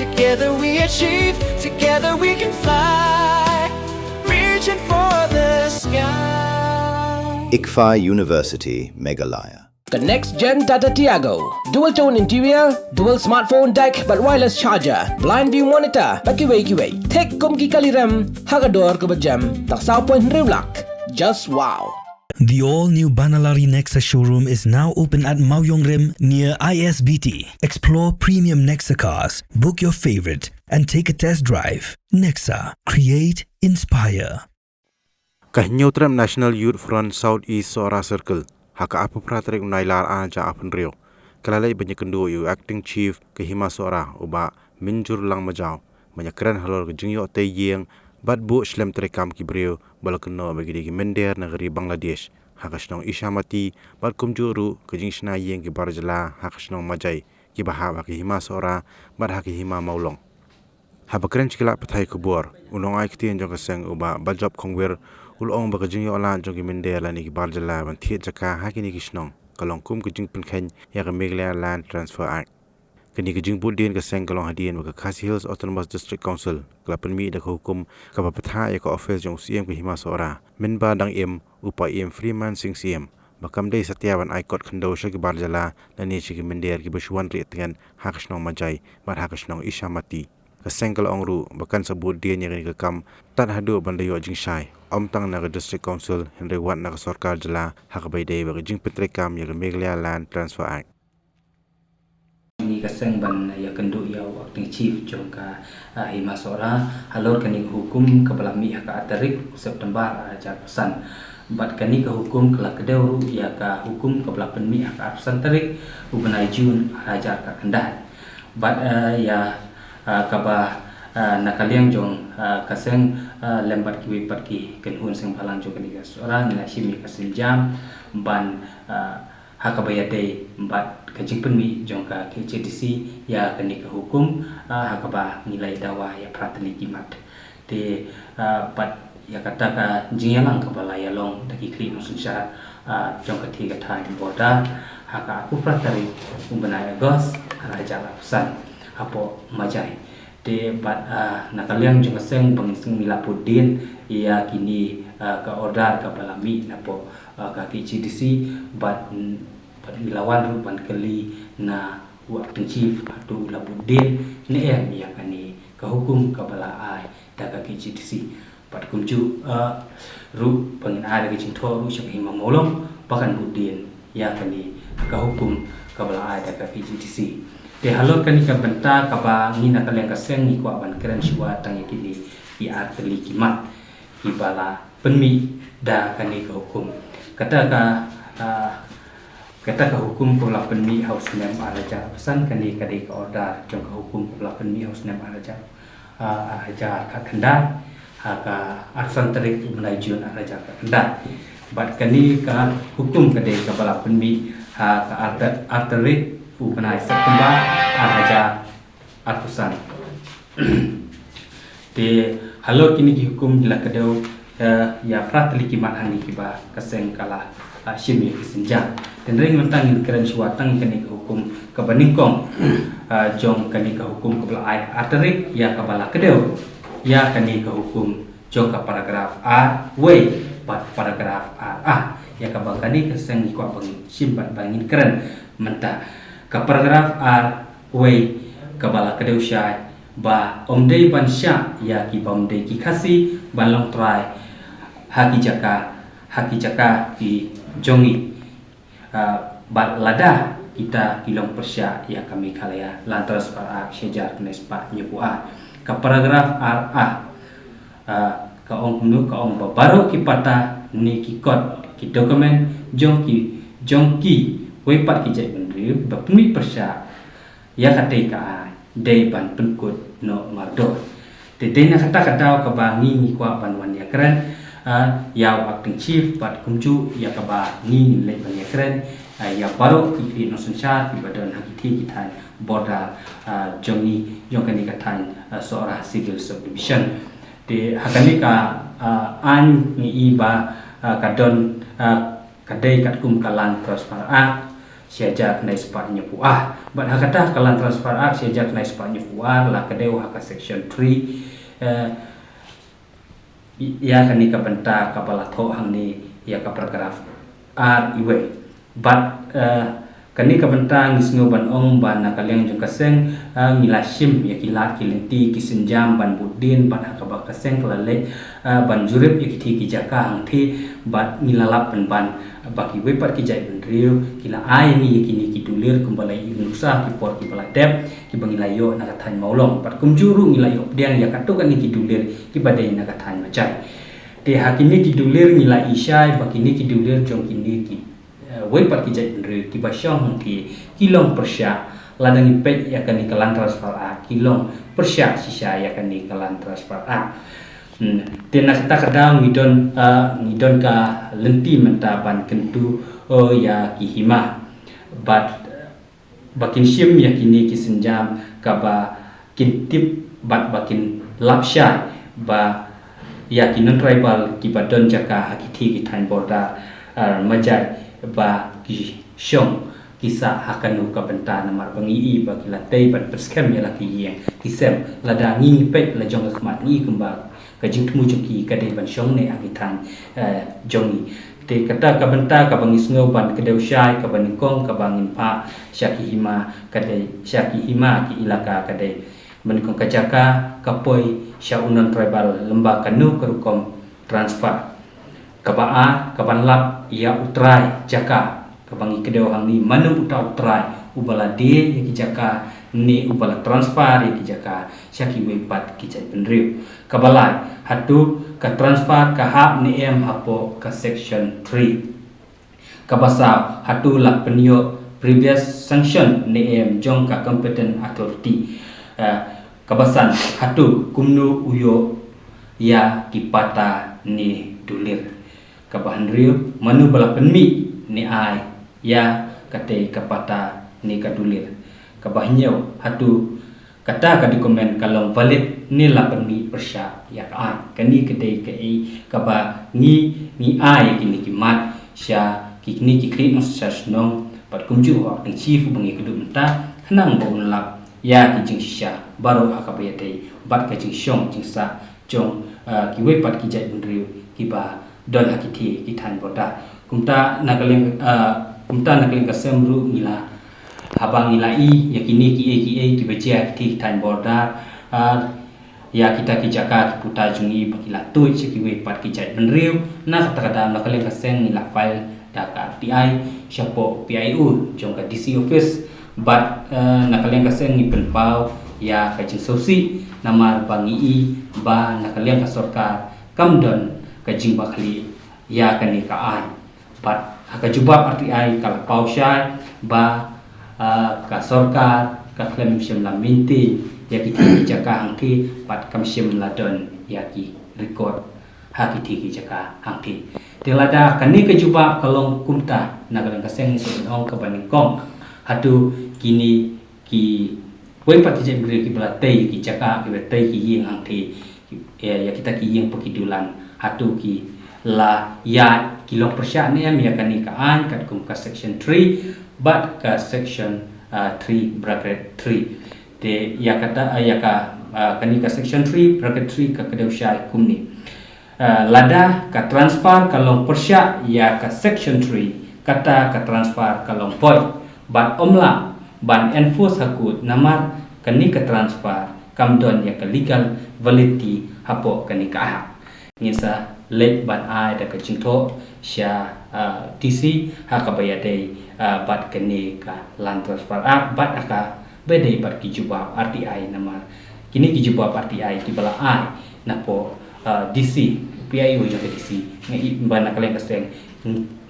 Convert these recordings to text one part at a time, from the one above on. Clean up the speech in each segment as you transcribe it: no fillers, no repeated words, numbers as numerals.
Together we achieve, together we can fly, reaching for the sky. ICFA University, Meghalaya. The next gen Tata Tiago. Dual tone interior, dual smartphone deck but wireless charger, blind view monitor, bakiway. Tek kum ki kaliram, hagador ke bejam, tak saw point riulak. Just wow. The all-new Banalari Nexa showroom is now open at Mawyong Rim near ISBT. Explore premium Nexa cars, book your favorite, and take a test drive. Nexa. Create, inspire. Kahnyotram National Youth Front Southeast Sora Circle. Haka apa pratrek unailar aja apun rio. Kalalai banyak kendo yu acting chief Kahima Sora uba minjur lang majau. Banyak keren halor ke jingyo te yeng bat bu shlem terekam ki brio balakno bagi di mender negeri Bangladesh. Hakasnong Ishamati bat kumjuru ke jingshna yeng ki barjala hakasnong majai ki bahaba Kahima Sora bat Hakihima Maulong. Haba keren cikilak patai kubur. Unong ai kitien jong keseng uba bajob kongwer ulong bagajing yo lan jong mender lan ki barjala ban thiet jaka hakini kisnong kalong kum kujing penkhen ya ke Meghalaya Land Transfer Act. Kini kejing budin ke seng kalong hadien ke Khasi Hills Autonomous District Council kelapan mi dak hukum ka bapatha ya ka office jong CM ke Hima Sora minba dang im upa im Freeman sing CM bakam dei setiawan aikot khando shaki barjala lani chiki mender ki bashwan ri tengan hakasnong majai bar hakasnong Ishamati ke seng kalong ru bakan sebut dia nyeri ke kam tan hadu bandayo jing shai om tang na District Council henry wat na sarkar jala hakabai dei ba jing petrekam ya ke Meghalaya Land Transfer Act. Ini keseng ban ya kenduk ya waktu chief jongka Hima Sora halor kani hukum kepala mi haka atarik September ajar pesan bat kani ke hukum kelak kedau ya ka hukum kepala penmi haka pesan tarik ubenai Jun ajar ka kendah bat ya kaba nakaliang jong kaseng lembat kiwi patki kenhun seng palang jong kani Sora nila shimi kasil jam ban hakabayade bat kajing penmi jongka KCDC ya kini ke hukum hakaba nilai dawa ya prateli kimat de bat ya kata ka jingyalang kabala ya long daki kri musun syarat jongka tiga time border haka aku prateli umbenai Agos raja pesan apo majai de bat nakaliang jongka seng bangising milapudin ya kini ke order kabala mi napo ka KCDC bat ilawan rupan kali na waktu chief atau labudin ne ya kani ke hukum kabala ai daga KCDC pat kumju ru pangin ai daga cinto ru syok Hima Maulong bahkan budin ya kani ke hukum kabala ai daga KCDC de halor kani ka benta kaba ngina kalian kaseng ni kwa ban keren shwa tang kini i arteli kimat ibala penmi da kani ke hukum kata ka hukum pula penmi house name araja pesan kani kadi ke order jong ka hukum pula penmi house name araja araja ka kendai ka arsan tarik ulai Jun araja ka kendai bat kani ka hukum kadi kepala penmi ka arterik ulai September araja atusan de halo kini ki hukum dila kedau ya prateli kimat hani kiba kaseng kala shimi kisenjang dan ring mentang keren suatang kani ke hukum kebaningkong jong kani ke hukum kepala ai arterik ya kabala kedeu ya kani ke hukum jong ka paragraf A we pat paragraf A ya kabal kani keseng ikwa bang simpan bangin keren menta ka paragraf A we kabala kedeu syai ba omdei ban sya ya ki bomdei ki khasi balong try haki jaka ki jongi bat lada kita kilong persya ya kami kalaya lantas para sejar nespa nyebua ke paragraf A ka ong baru ki pata ni ki kod ki dokumen jongki wepat ki jai bendri bapmi persya ya katai ka dei ban penkut no mardo tetena kata ka bangi ni kwa banwan ya keren ya acting chief pat kumju ya kaba ni le banyak keren ya baru ki no suncha di badan hakiti kita border jongi jongkani katan seorang civil subdivision di hakani ka an ni iba kadon kadai kat kum kalan transfer siajak naik sepatnya puah. But hakata kalan transfer ak siajak naik sepatnya puah lah kadeu haka section 3 ya kan ni ka benta ka bala tho hang ni ya ka paragraph ar iwe but kan ni ka benta ngisngo ban ong ban nakaleng jong kaseng ngilasim ya kilat kilenti kisenjam ban budin ban ka ba kaseng klale ban jurip ya kithi ki jaka hang thi bat ngilalap ban baki we pat ki jai ban riu kila ai ni kini ki dulir kumbalai nusa ki por ki bala dep ki bangilayo na kathan maulong pat kumjuru ngilayo dian ya katu kan ni ki dulir ki badai na kathan macai te hakini ki dulir ngila isyai bakini ki dulir jong kini ki we pat ki jai ban riu ki basyong ki kilong persya ladang ipet ya kan ni kalan transfer a kilong persya sisa ya kan ni kalan transfer a tena kita kadang ngidon ka lenti menta ban kentu ya ki hima but bakin sim ya kini ki senjam ka ba kintip bat bakin lapsha ba ya kinon tribal ki badon jaka hakithi ki thain borda majai ba ki shong kisa hakanu ka benta namar bangi ba kilatei ban perskem ya laki yang kisem lada ngi pek la jong khmat ngi kembang ka jing tmu joki ka dei ban shong ne agitan jongi te kata ka benta ka bangi sngo ban ka deu shai ka ban kong ka bangin pa syaki hima ka dei syaki hima ki ilaka ka dei ban kong ka jaka ka poi sya unon tribal lemba kanu kerukom transfer ka ba ka ban lap ya utrai jaka ka bangi ka deu hang ni manu utrai ubala de ya ki jaka ni ubala transfer ya ki jaka syaki we pat ki jai penriu kabalai hatu ka transfer ka hap ni em hapo ka section 3 kabasa hatu la penyo previous sanction ni em jong ka competent authority kabasan hatu kumnu uyo ya kipata ni dulir kabahan riu manu bala penmi ni ai ya kate kapata ni kadulir kabahnyau hatu kata ka di komen kalau valid ni la penmi persya ya ka kani kedai kai ka ba ni ai kini kimat sya kini ki kri no sasnong pat kumju wa ni chief bangi kedum ta khnang bo lap ya ki jing sya baru akabaya dei bat ka jing shong jing sa jong ki we pat ki jai bunriu ki ba don hakithi ki than boda kumta nakaleng ka semru ngila habang ilai yakini ki becia ki tan borda ya kita ki jaka ki puta jungi bakila tu ki we pat ki jai benriu na kata-kata nakale ka seng nila file daka TI syapo PIU jong ka DC office but nakale ka seng ni penpau ya ka jing sosi namar bangi ba nakale ka sorkar kamdon ka jing bakli ya kani ka ai but ka jubab RTI kala pau syai ba ka sorkar ka klem sim la minti ya ki jaka hangki pat kam sim la don ya ki record ha ki jaka hangki telada kani ke juba kalong kumta nagalang kaseng so ong ka banikong hatu kini ki we pat ki jebri ki belatei ki jaka ki betai ki ying hangki ya kita ki ying pekidulan hatu ki la ya kilong persya ni ya kani ka an kat kum ka section 3 but ka section 3 bracket 3 de ya kata ya ka kani ka section 3 bracket 3 ka kedau syai kum ni lada ka transfer kalong persya ya ka section 3 kata ka transfer kalong point but omla ban enforce hakut namar kani ka transfer kamdon ya ka legal validity hapo kani ka ha ngisa late ban ai da ka jingtho sya DC ha ka bayadai bat kene ka lan transfer bat aka bedai bat ki jubab RTI nama kini ki jubab RTI ki bala ai napo DC PIU jo DC ngi ban kalen kaseng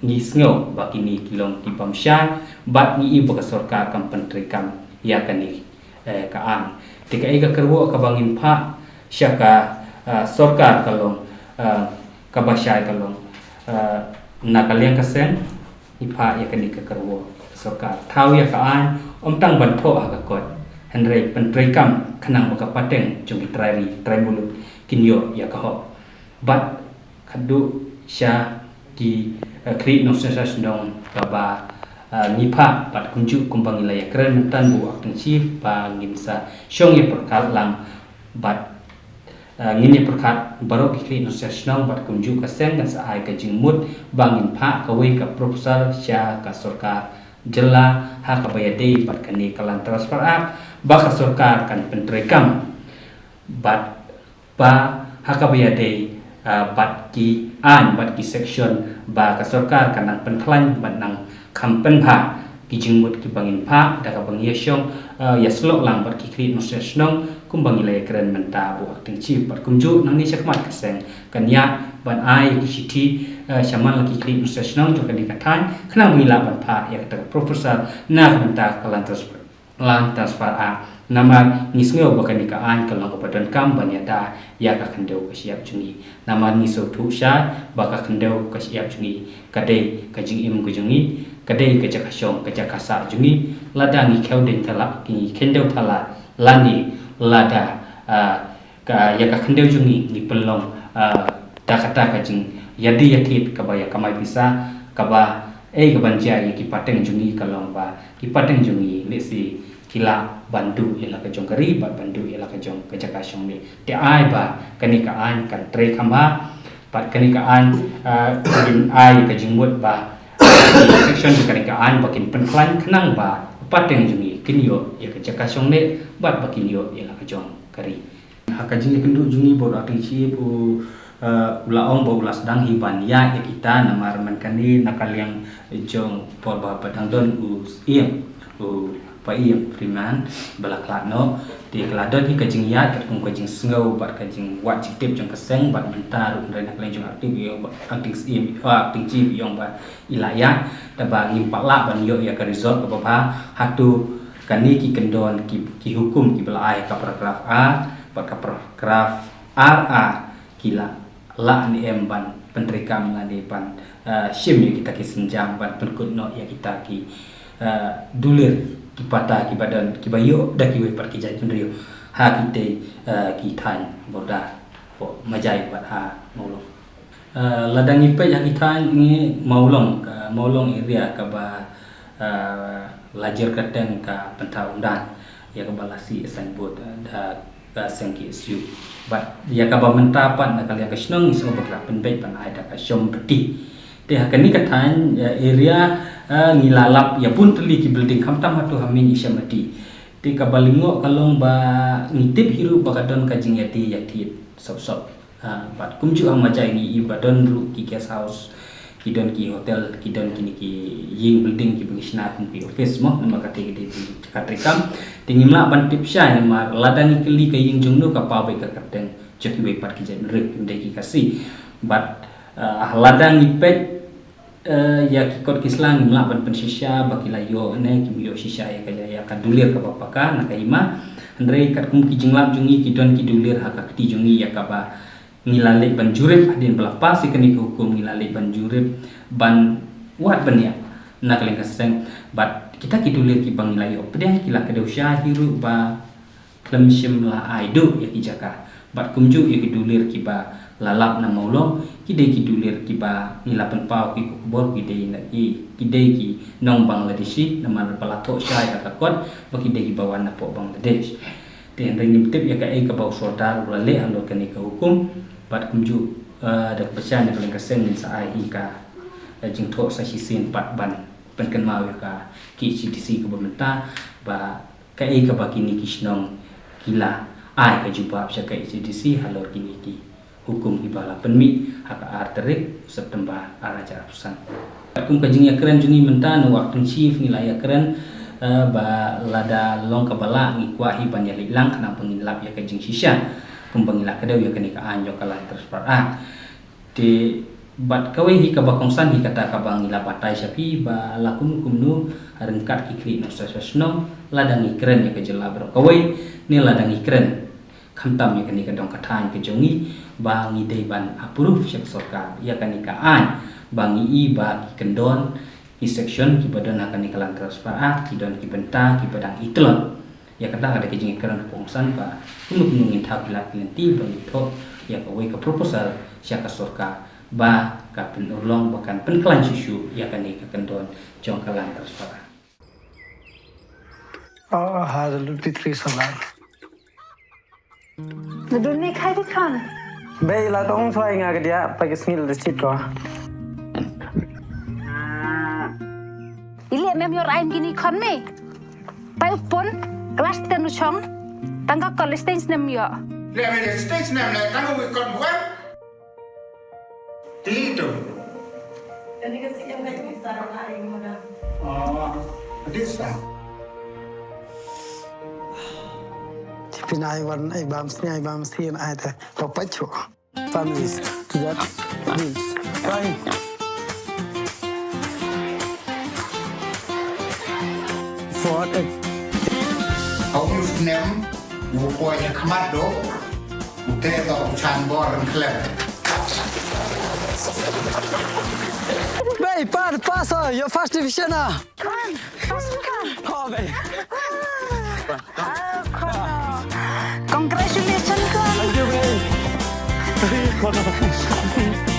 ni sngo ba kini kilong ki pamsya bat ni ibu ka sorka kam pentri kam ya kani ka an tika ega kerwo ka bangin pha sya ka sorkar kalong kabasyai kalong nakaliang kaseng ipa ya kani ka kerwo sorkar thau ya ka an omtang bantho ha ka kot henry pentri kam khanang ba ka pateng jong trai mulut kinyo ya ka ho bat khadu sya ki kri no sesas dong ka ba ngipa bat kunju kumbang ilaya keren mentan bu akting chief ba ngimsa syong ye perkat lang bat ngini perkat baru kikri nasional bat kunju kaseng kan saai ka jingmut bangin pa kawe ka proposal sya ka sarkar jela ha ka bayade bat kani kalan transfer up ba ka sarkar kan pentrekam bat ba ha ka bayade bat ki section ba ka sarkar kanang penklan bat nang kampen pa ki jingmut ki bangin pa da ka bang yesyong ya slok lang bat ki kri nasional kumbang ilaya keren menta bu akting chief bat kumju nang ni sakmat kaseng kanya ban ai ki city shaman laki kri nasional jo kan dikatan kena mila ban pa ya kata proposal na menta kalan transfer a nama nisngeo bakan dikaan kalau kepadan kam banyada ya ka kendau ka siap jungi nama ni so thu sha baka kendau ka siap jungi kadai ka jing im ku jungi kadai ka jaka syong ka jaka sa jungi ladang ni khau den thala ki kendau thala lani lada ka ya ka kendau jungi ni pelong da kata ka jing yadi yatit ka baya kamai bisa ka ba ka banja ki pateng jungi kalong ba ki pateng jungi lesi kila bandu ialah kejong kari bat bandu ialah kejong kejaka syong ni te ai ba kanikaan kan tre kama bat kanikaan in ai kejingmut ba section kanikaan bakin penklan kenang ba pateng jungi kinyo ya kejaka syong ni bat bakin yo ialah kejong kari hakajing kendu jungi bor ating chi pu ulaong bo ulas dang hiban ya kita namar man kani nakal yang jong por ba padang don iem pa iem priman balaklatno di keladon hi kajing ya katung kajing sengau bat kajing wat citip jong keseng bat mentar undai nak lenjong aktif yo akting iem akting chief yong ba ilaya da ba ngimpak la ban yo ya ka resort ka ba hatu kani ki kendon ki hukum ki belai ka paragraf a ba ka paragraf ra kila la ni emban pentrikam la depan shim ya kita ki senjang ban perkut no ya kita ki dulir ki pata ki badan ki bayo da ki we par ki jai tunrio ha kita ki than boda po majai bat ha maulong ladang ipe ya kita ni maulong area ka ba lajar kateng ka pentau undan ya ka balasi signboard da ka sengki isu bat ya ka ba mentapan na kali ka snong so ba penbet pan ai da ka syom peti te hakani kathan area ngilalap ya pun teli ki building kamtam hatu hamin isyamati te ka balingo kalong ba ngitip hiru bakadon kajing yati sop bat kumju ang majai ni ibadon ru ki guest house kidon ki hotel kidon kini ki ying building ki pengisna ki office mo nama kate ki katrikam tingimla ban tipsya ni mar ladangi keli ka ying jungno ka pa be ka kateng joki be pat ki jan rek inde ki kasi bat ladangi pet ya kikot kislang ngimla ban pensisya bakila yo ne ki yo sisya ya kaya ya kadulir ka bapaka na kaima andre kat kum ki jinglap jungi kidon ki dulir haka kti jungi ya ka ba ngilalik ban jurip adin belapa si keni hukum ngilalik ban jurip ban wat ban ya nak leng kaseng bat kita kidulir ki bang ngilai opdeh kila kedau syah hiru ba klemshim la aidu ya ki jaka bat kumju ya kidulir ki ba lalap na maulong kidai kidulir ki ba ngilapan pau ki kubor kidai na kidai ki nong Bangladeshi nama palato syah ya kakot ba kidai ki bawa na po Bangladesh ten ring tip ya ka ai ka bau sodar ulale alo kani ka hukum bat kumju da pesan da kaleng kaseng din sa ai ka jing tho sa hisin pat ban penken mau ka ki CTC ka bementa ba ka ai ka bakini kisnong kila ai ka jumpa sa ka CTC halor kini ki hukum ibala penmi hak arterik September araja pusan kum ka jing ya keren jungi menta no waktu chief nilai ya keren ba lada long kabala ngikwa hiban ya lilang kana pengilap ya kajing sisya kumpangilap kadau ya kani ka anjo kala transfer di bat kawe hi ka bakongsan hi kata ka bangilap patai sapi ba lakun kumnu harengkat kikri no sasno ladang ikren ya kajela bro kawe ni ladang ikren khantam ya kani ka dong kathan ke jongi ba ngidei ban approve syak sarkar ya kani ka an bangi i ba kendon ki section ki badan akan dikalang transfer ki don ki benta ki padang itlon ya kata ada kijing keran pongsan pa kunu ngin thap lat lenti bang tho ya ka we ka proposal sya ka sarkar ba ka penulong bahkan penkelan susu ya kan ni kendon jong kalan tersuara. هذا الفطري صلاة Nadun khai đi con. bây là tông xoay ngà cái dia pakai smil de chit ko Ili mem yor ain gini con me. Pai upon kelas tenu chong. Tangga college stage nem yo. Lẹ mày để stage này là tao bị còn quá. Tí tu. Đi sao? pinai wan ai bam snyai bam sien ai ta papacho families to that means right for it Ông lúc ném vụ qua nhà khmat đó. Một thế tao chan bò rừng khlev. Bay, pass, your first division ah. Con, pas con. Oh, bay. Congratulations con. Thank you, bay.